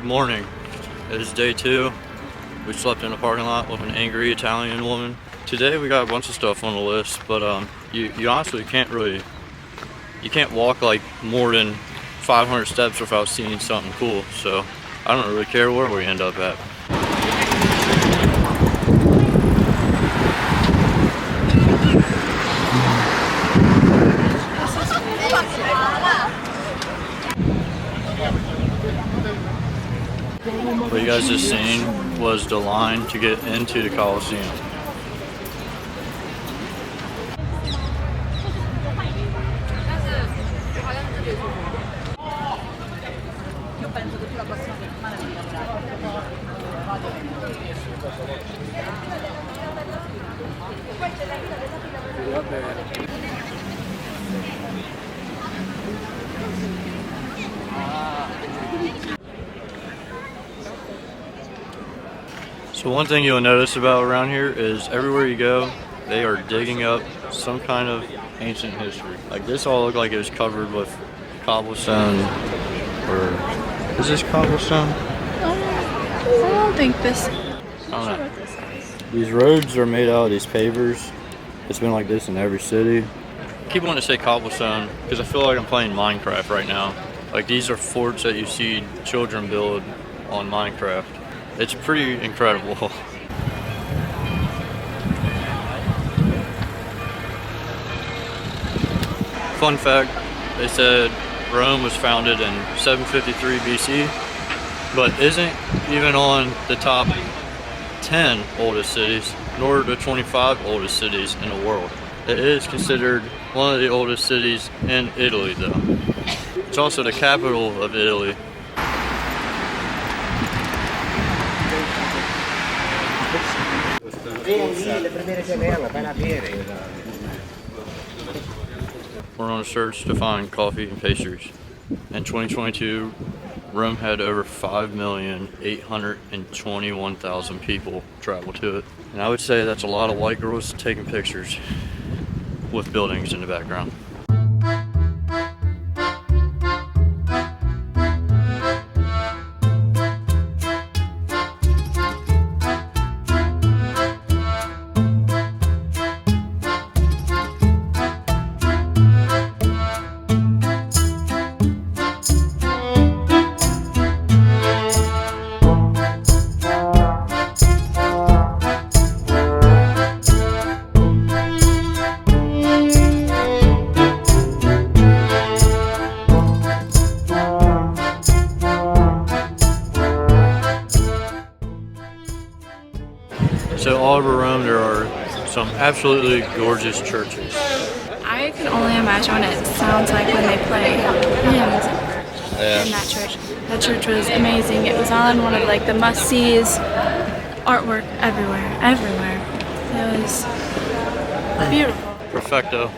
Good morning. It is day 2. We slept in a parking lot with an angry Italian woman. Today we got a bunch of stuff on the list, but you honestly you can't walk like more than 500 steps without seeing something cool. So I don't really care where we end up at. What you guys just seen was the line to get into the Coliseum. So one thing you'll notice about around here is everywhere you go, they are digging up some kind of ancient history. Like this all looked like it was covered with cobblestone, or is this cobblestone? I don't think this. I don't know. These roads are made out of these pavers. It's been like this in every city. I keep wanting to say cobblestone because I feel like I'm playing Minecraft right now. Like these are forts that you see children build on Minecraft. It's pretty incredible. Fun fact, they said Rome was founded in 753 BC, but isn't even on the top 10 oldest cities, nor the 25 oldest cities in the world. It is considered one of the oldest cities in Italy though. It's also the capital of Italy. We're on a search to find coffee and pastries. In 2022, Rome had over 5,821,000 people travel to it. And I would say that's a lot of white girls taking pictures with buildings in the background. So all over Rome there are some absolutely gorgeous churches. I can only imagine what it sounds like when they play hymns in that church. That church was amazing. It was on one of like the must-sees, artwork everywhere. It was beautiful. Perfecto.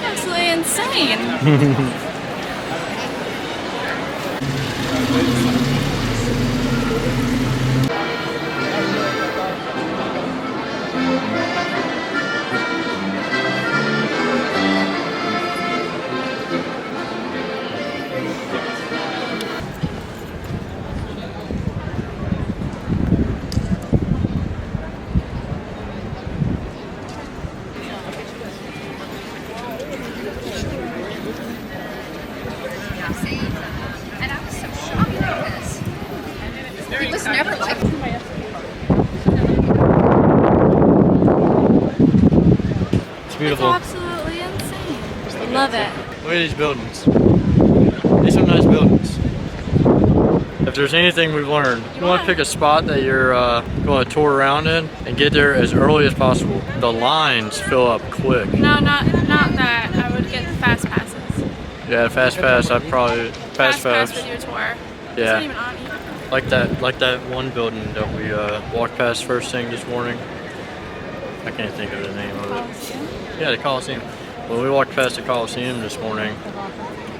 Absolutely insane. It was never like It's beautiful. It's absolutely insane. Love it. Look at these buildings. These are nice buildings. If there's anything we've learned, you want to pick a spot that you're going to tour around in and get there as early as possible. The lines fill up quick. No, not that. I would get the fast passes. Yeah, fast pass. I'd probably Fast pass with your tour. It's Yeah. not even on either. Like that one building that we walked past first thing this morning. I can't think of the name of it. Coliseum? Yeah, the Coliseum. When we walked past the Coliseum this morning,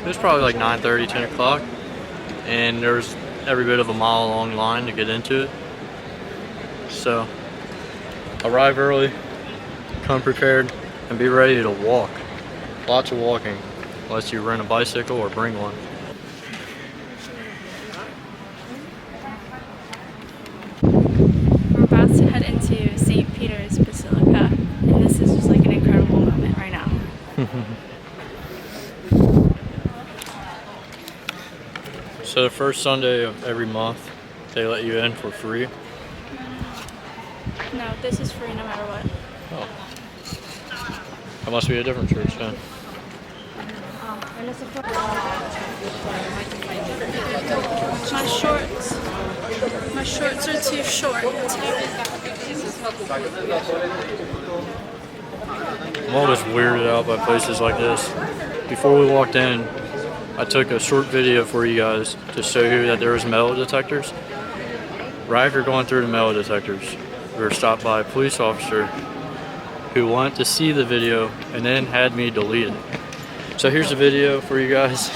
it was probably like 9:30, 10 o'clock, and there was every bit of a mile long line to get into it. So arrive early, come prepared, and be ready to walk. Lots of walking, unless you rent a bicycle or bring one. We're about to head into St. Peter's Basilica, and this is just like an incredible moment right now. So the first Sunday of every month, they let you in for free. No, this is free no matter what. Oh. That must be a different church then. My shorts. My shorts are too short. I'm always weirded out by places like this. Before we walked in, I took a short video for you guys to show you that there was metal detectors. Right after going through the metal detectors, we were stopped by a police officer who wanted to see the video and then had me delete it. So here's the video for you guys.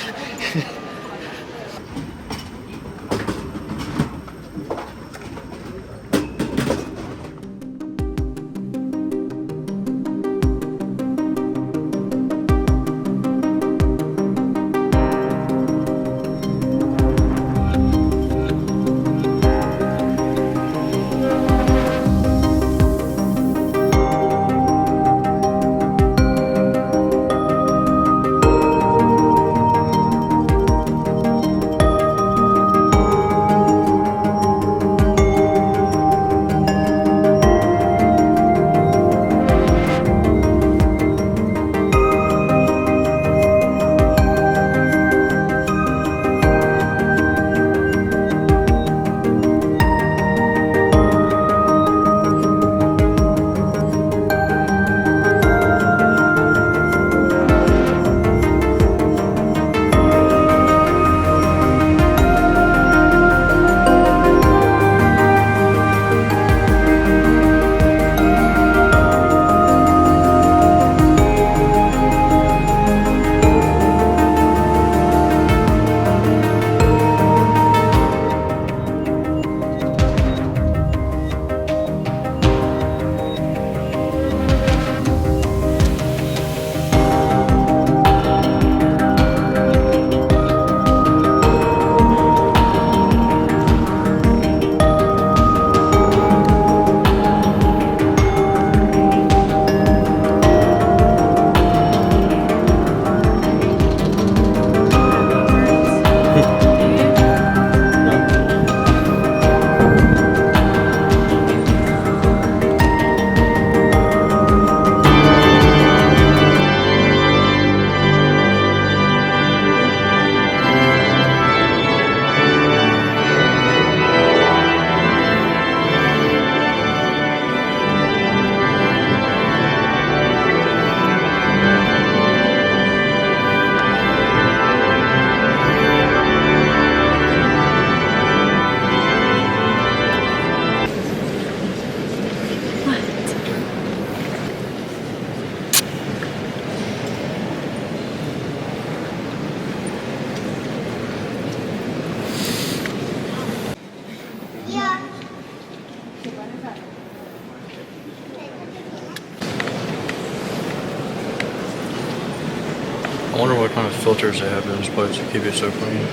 I wonder what kind of filters they have in this place to keep it so clean.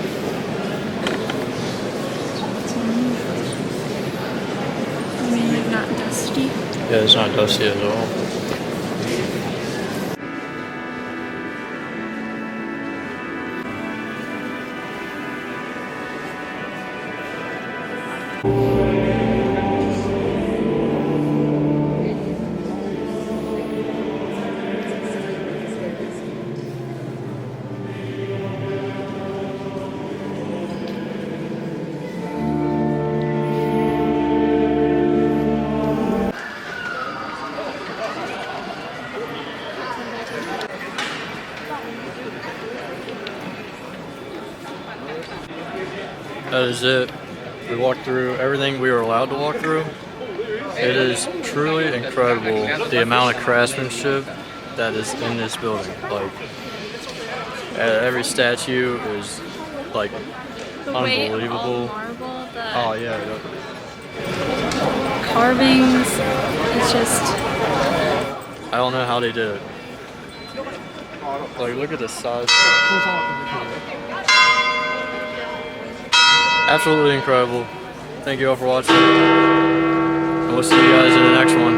I mean, like not dusty. Yeah, it's not dusty at all. That is it. We walked through everything we were allowed to walk through. It is truly incredible the amount of craftsmanship that is in this building. Like, every statue is like The weight, unbelievable. all marble, Oh yeah. carvings. It's just, I don't know how they did it. Like, look at the size. Absolutely incredible. Thank you all for watching. And we'll see you guys in the next one.